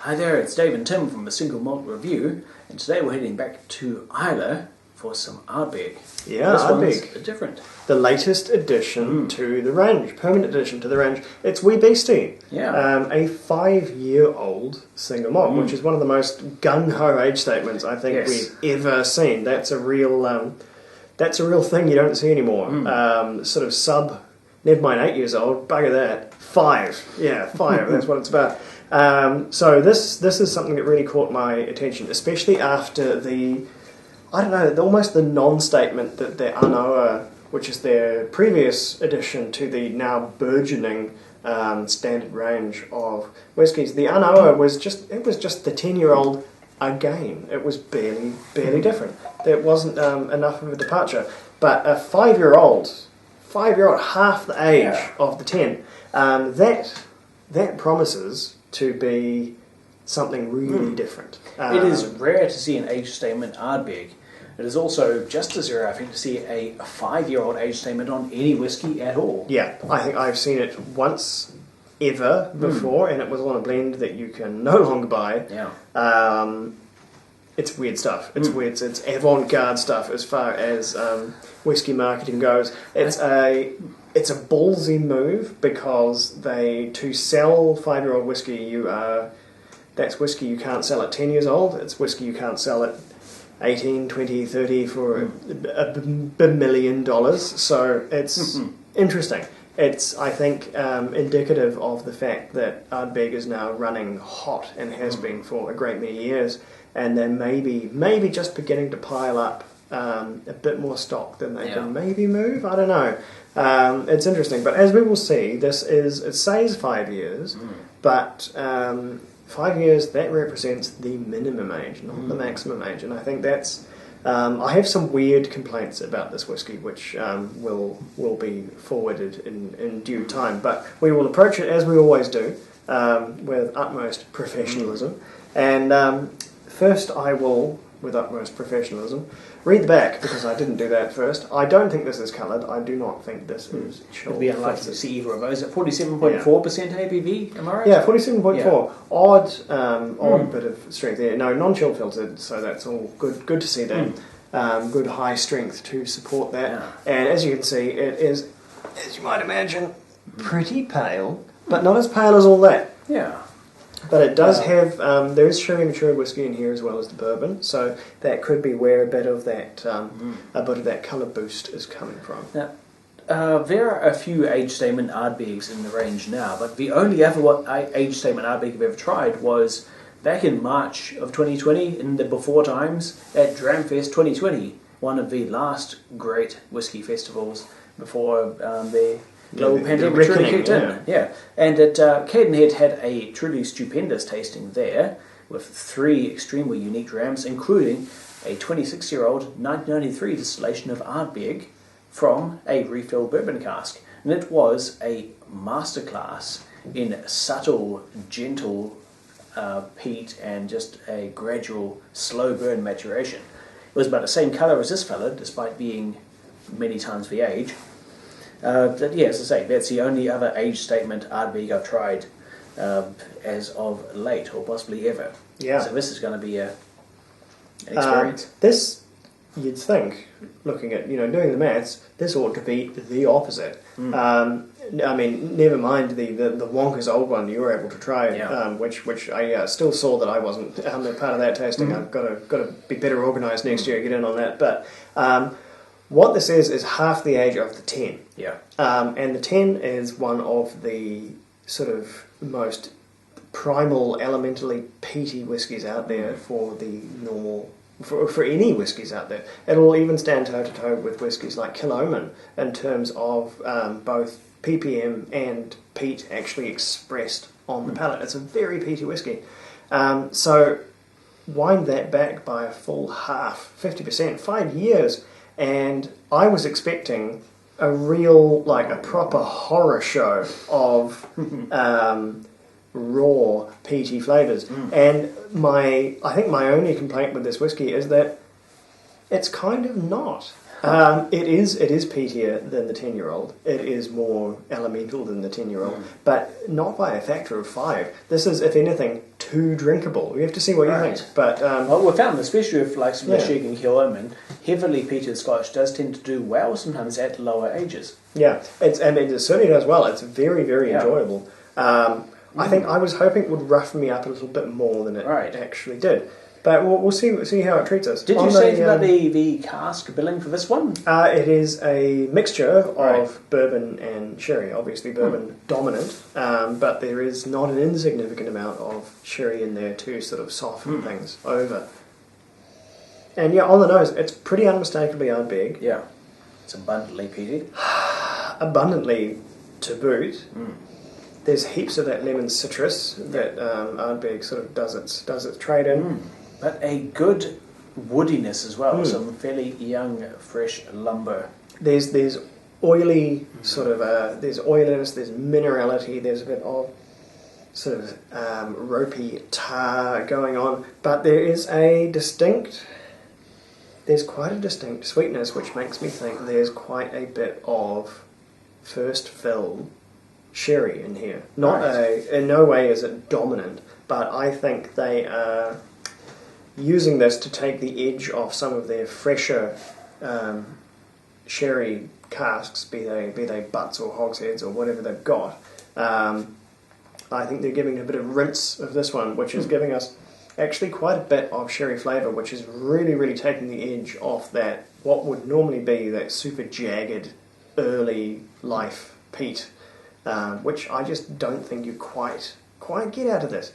Hi there, it's Dave and Tim from a Single Malt Review, and today we're heading back to Islay for some Ardbeg. Yeah, this Ardbeg. one's different. The latest addition to the range, permanent addition to the range. It's Wee Beastie, a 5-year-old single malt, which is one of the most gung-ho age statements I think we've ever seen. That's a real thing you don't see anymore. Sort of never mind 8 years old, bugger that. 5, that's what it's about. So this is something that really caught my attention, especially after almost the non-statement that the Anoa, which is their previous addition to the now burgeoning standard range of whiskies. The Anoa was just the 10-year-old again. It was barely different. There wasn't enough of a departure. But a 5-year-old, half the age of the 10, that promises to be something really different. It is rare to see an age statement Ardbeg. It is also just as rare, I think, to see a 5-year-old age statement on any whiskey at all. Yeah, I think I've seen it once ever before, and it was on a blend that you can no longer buy. Yeah. It's weird stuff. It's weird. It's avant-garde stuff as far as whiskey marketing goes. It's a ballsy move because to sell 5-year-old whiskey, that's whiskey you can't sell at 10 years old. It's whiskey you can't sell at 18, 20, 30 for $1 million. So it's interesting. It's, I think, indicative of the fact that Ardbeg is now running hot and has been for a great many years, and they're maybe just beginning to pile up a bit more stock than they can maybe move. I don't know. It's interesting, but as we will see, it says 5 years, but 5 years, that represents the minimum age, not the maximum age, and I think that's... I have some weird complaints about this whiskey, which will be forwarded in due time, but we will approach it as we always do, with utmost professionalism, and first I will, with utmost professionalism, read the back, because I didn't do that first. I don't think this is coloured. I do not think this is chilled. It'd be unlikely to see either of those. At 47.4% ABV, am I right? Yeah, 47.4. Yeah. Odd bit of strength there. No, non-chill filtered, so that's all good. Good to see that. Good high strength to support that. Yeah. And as you can see, it is, as you might imagine, pretty pale, but not as pale as all that. Yeah. But it does have, there is sherry matured whiskey in here as well as the bourbon, so that could be where a bit of that colour boost is coming from. Now, there are a few age statement Ardbegs in the range now, but the only other age statement Ardbeg I've ever tried was back in March of 2020, in the before times, at Dramfest 2020, one of the last great whiskey festivals before the global pandemic truly kicked in. Yeah. And Cadenhead had a truly stupendous tasting there with 3 extremely unique drams, including a 26-year-old 1993 distillation of Ardbeg from a refilled bourbon cask. And it was a masterclass in subtle, gentle peat and just a gradual, slow burn maturation. It was about the same colour as this fella, despite being many times the age. As I say, that's the only other age statement Ardbeg I've tried as of late, or possibly ever. Yeah. So this is going to be an experience. This, you'd think, looking at, doing the maths, this ought to be the opposite. I mean, never mind the Wonka's old one you were able to try, which I still saw that I wasn't part of that tasting. I've got to be better organised next year, get in on that. But what this is half the age of the 10. Yeah. And the 10 is one of the sort of most primal, elementally peaty whiskies out there for the normal... For any whiskies out there. It will even stand toe-to-toe with whiskies like Killoman in terms of both ppm and peat actually expressed on the palate. It's a very peaty whiskey. So wind that back by a full half, 50%, 5 years, and I was expecting a real, a proper horror show of raw peaty flavours. And I think my only complaint with this whiskey is that it's kind of not. It is peatier than the 10-year-old. It is more elemental than the 10-year-old, but not by a factor of 5. This is, if anything, too drinkable. We have to see what you think. But well, we found, especially with like some Yeah. Michigan and Killerman, heavily peated Scotch does tend to do well sometimes at lower ages. yeah, it certainly does well. It's very, very Yeah. enjoyable. I think I was hoping it would rough me up a little bit more than it actually did. But we'll see how it treats us. Did you say about the cask billing for this one? It is a mixture of bourbon and sherry. Obviously, bourbon dominant, but there is not an insignificant amount of sherry in there to sort of soften things over. And yeah, on the nose, it's pretty unmistakably Ardbeg. Yeah, it's abundantly peated. Abundantly to boot. There's heaps of that lemon citrus that Ardbeg sort of does its trade in. But a good woodiness as well. Some fairly young, fresh lumber. There's oily sort of there's oiliness, there's minerality, there's a bit of sort of ropey tar going on, but there's quite a distinct sweetness, which makes me think there's quite a bit of first fill sherry in here. In no way is it dominant, but I think they are using this to take the edge off some of their fresher sherry casks, be they butts or hogsheads or whatever they've got. I think they're giving a bit of rinse of this one, which is giving us actually quite a bit of sherry flavour, which is really, really taking the edge off that, what would normally be that super jagged early life peat, which I just don't think you quite get out of this.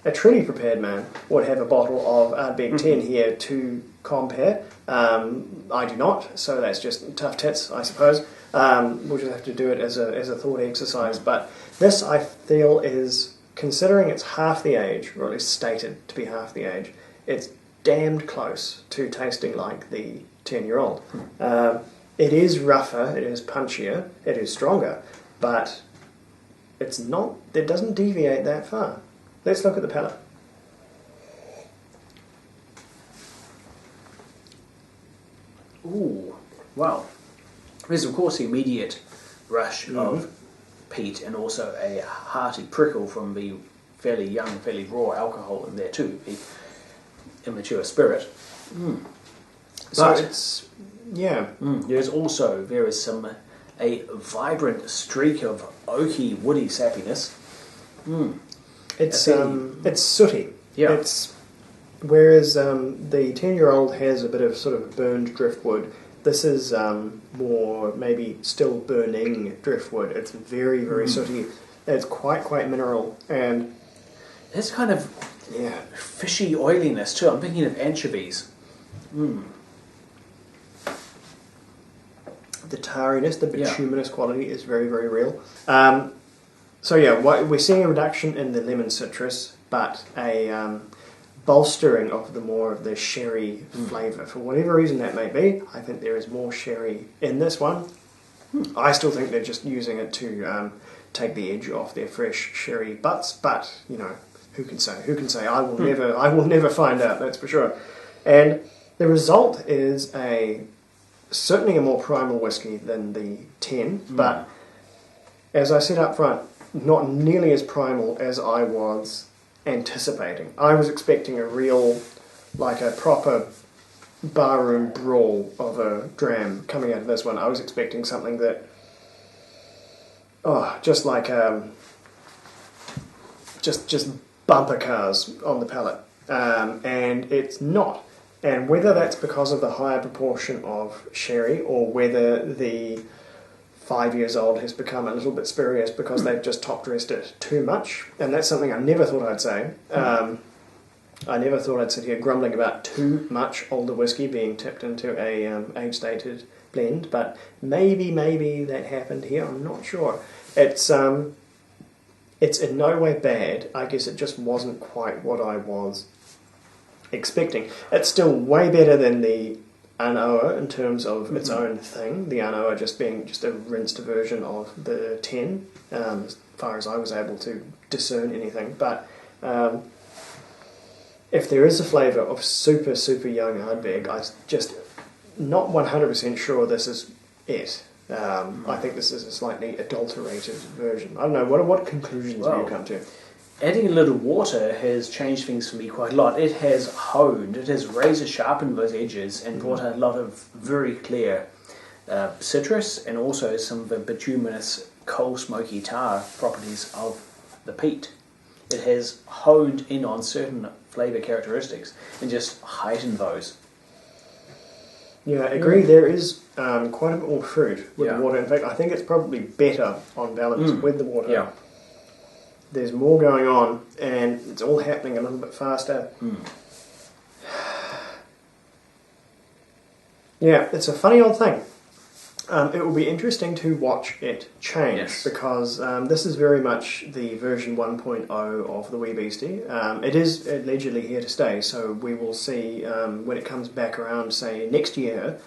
A truly prepared man would have a bottle of Ardbeg 10 here to compare. I do not, so that's just tough tits, I suppose. We'll just have to do it as a thought exercise. But this, I feel, is, considering it's half the age, or at least stated to be half the age, it's damned close to tasting like the 10-year-old. It is rougher, it is punchier, it is stronger, but it doesn't deviate that far. Let's look at the palate. Ooh, wow. There's of course the immediate rush of peat and also a hearty prickle from the fairly young, fairly raw alcohol in there too, the immature spirit. So But it's, yeah. there is a vibrant streak of oaky, woody sappiness. It's sooty. Yeah. Whereas the 10-year-old has a bit of sort of burned driftwood, this is more maybe still burning driftwood. It's very, very sooty. It's quite mineral, and There's kind of fishy oiliness too. I'm thinking of anchovies. the tarriness, the bituminous quality is very, very real. So yeah, we're seeing a reduction in the lemon citrus, but a bolstering of the sherry flavour. For whatever reason that may be, I think there is more sherry in this one. I still think they're just using it to take the edge off their fresh sherry butts, but you know, who can say? Who can say? I will never find out. That's for sure. And the result is certainly a more primal whiskey than the 10, but as I said up front, not nearly as primal as I was anticipating. I was expecting a proper barroom brawl of a dram coming out of this one. I was expecting something that, just like just bumper cars on the palate, and it's not. And whether that's because of the higher proportion of sherry, or whether the 5 years old has become a little bit spurious because they've just top dressed it too much, and that's something I never thought I'd say. I never thought I'd sit here grumbling about too much older whiskey being tipped into a age-dated blend, but maybe that happened here. I'm not sure. It's in no way bad. I guess it just wasn't quite what I was expecting. It's still way better than the Anoa in terms of its own thing. The Anoa just being just a rinsed version of the 10, as far as I was able to discern anything. But if there is a flavour of super, super young Ardbeg, I'm just not 100% sure this is it. I think this is a slightly adulterated version. I don't know, what conclusions have you come to? adding a little water has changed things for me quite a lot. It has razor sharpened those edges and brought a lot of very clear citrus and also some of the bituminous coal smoky tar properties of the peat. It has honed in on certain flavour characteristics and just heightened those. Yeah, I agree. There is quite a bit more fruit with the water. In fact, I think it's probably better on balance with the water. Yeah. There's more going on, and it's all happening a little bit faster. Yeah, it's a funny old thing. It will be interesting to watch it change because this is very much the version 1.0 of the Wee Beastie. It is allegedly here to stay, so we will see when it comes back around, say next year.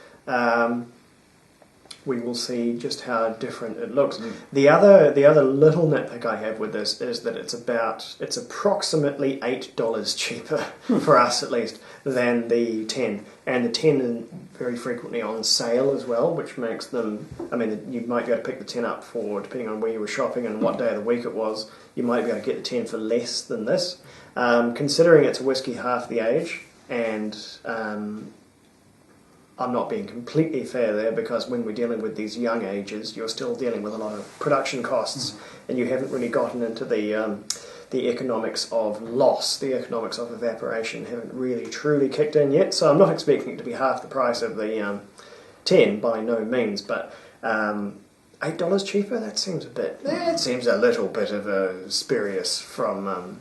We will see just how different it looks. The other little nitpick I have with this is that it's approximately $8 cheaper for us at least than the 10, and the 10 is very frequently on sale as well, which makes them. I mean, you might be able to pick the 10 up for, depending on where you were shopping and what day of the week it was, you might be able to get the 10 for less than this. Considering it's a whiskey half the age, and I'm not being completely fair there, because when we're dealing with these young ages, you're still dealing with a lot of production costs, and you haven't really gotten into the economics of loss, the economics of evaporation haven't really truly kicked in yet. So I'm not expecting it to be half the price of the 10 by no means, but $8 cheaper, that seems it seems a little bit of a spurious from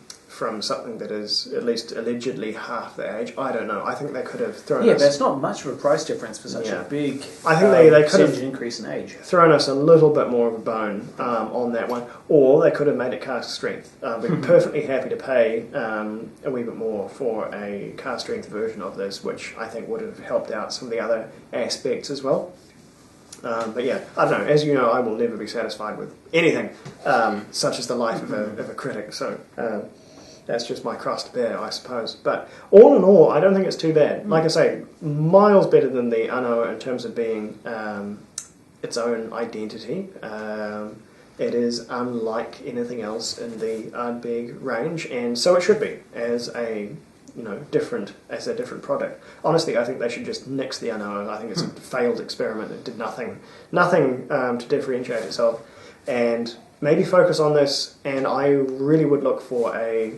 something that is at least allegedly half the age. I don't know. I think they could have thrown us... Yeah, that's not much of a price difference for such a big I think they could have increase in age. Thrown us a little bit more of a bone on that one. Or they could have made it cast strength. We're perfectly happy to pay a wee bit more for a cast strength version of this, which I think would have helped out some of the other aspects as well. But yeah, I don't know. As you know, I will never be satisfied with anything, such as the life of a critic. So... that's just my cross to bear, I suppose. But all in all, I don't think it's too bad. Like I say, miles better than the Anoa in terms of being its own identity. It is unlike anything else in the Ardbeg range, and so it should be as a different product. Honestly, I think they should just nix the Anoa. I think it's a failed experiment. It did nothing to differentiate itself, and maybe focus on this. And I really would look for a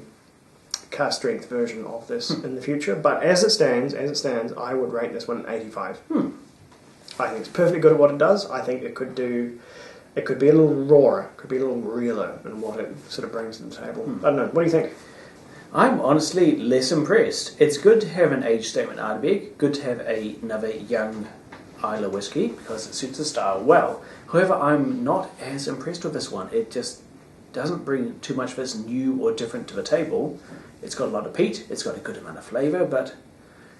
cast strength version of this in the future, but as it stands, I would rate this one an 85. I think it's perfectly good at what it does. I think it could be a little rawer, could be a little realer in what it sort of brings to the table. I don't know, what do you think? I'm honestly less impressed. It's good to have an age statement Ardbeg, good to have another young Isla whiskey, because it suits the style well. However, I'm not as impressed with this one. It just doesn't bring too much that's new or different to the table. It's got a lot of peat, it's got a good amount of flavour, but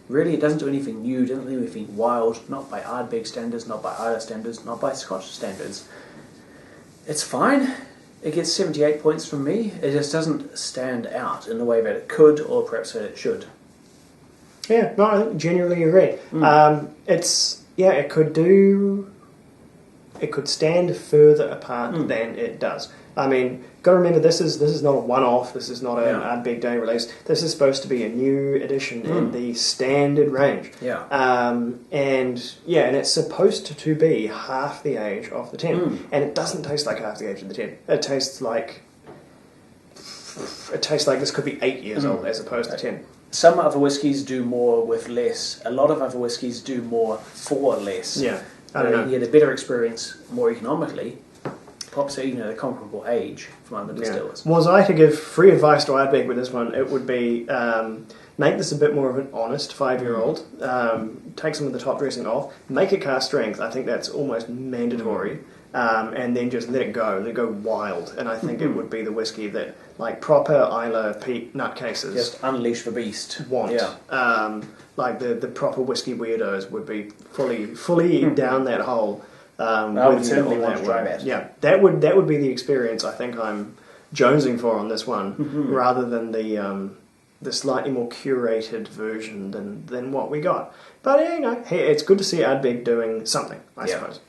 really it doesn't do anything new, doesn't do anything wild, not by Ardbeg standards, not by Isla standards, not by Scotch standards. It's fine. It gets 78 points from me. It just doesn't stand out in the way that it could, or perhaps that it should. Yeah, no, I genuinely agree. It could stand further apart than it does. I mean, got to remember, this is not a one-off. This is not an Ardbeg Day release. This is supposed to be a new edition in the standard range. Yeah. And it's supposed to be half the age of the 10, and it doesn't taste like half the age of the 10. It tastes like this could be 8 years old as opposed to 10. Some other whiskies do more with less. A lot of other whiskies do more for less. Yeah. I don't know. You get a better experience more economically. Perhaps even at a comparable age from other distillers. Was I to give free advice to Ardbeg with this one, it would be make this a bit more of an honest 5-year-old. Take some of the top dressing off. Make it cast strength. I think that's almost mandatory. And then just let it go wild. And I think it would be the whiskey that, like, proper Isla peat nutcases just unleash the beast. Want. Yeah. Like the proper whiskey weirdos would be fully down that hole. I would certainly want to try that. Yeah, that would be the experience I think I'm jonesing for on this one, rather than the slightly more curated version than what we got. But hey, it's good to see Ardbeg doing something, I suppose.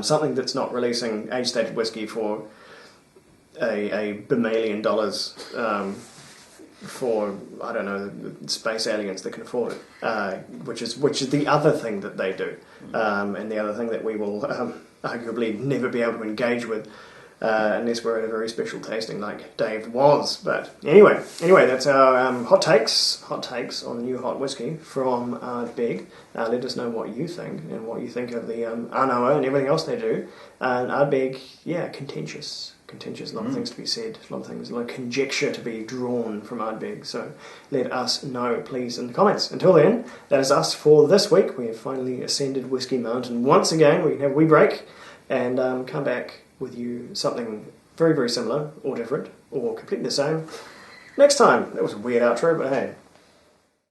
Something that's not releasing age-stated whiskey for a bimillion dollars for, I don't know, space aliens that can afford it, which is the other thing that they do, and the other thing that we will arguably never be able to engage with unless we're at a very special tasting like Dave was. But anyway, that's our hot takes on new hot whiskey from Ardbeg. Let us know what you think and what you think of the Anoa and everything else they do. And Ardbeg, contentious. A lot of things to be said, a lot of conjecture to be drawn from Ardbeg. So let us know, please, in the comments. Until then, that is us for this week. We have finally ascended Whiskey Mountain once again. We can have a wee break and come back with you something very, very similar or different or completely the same next time. That was a weird outro, but hey.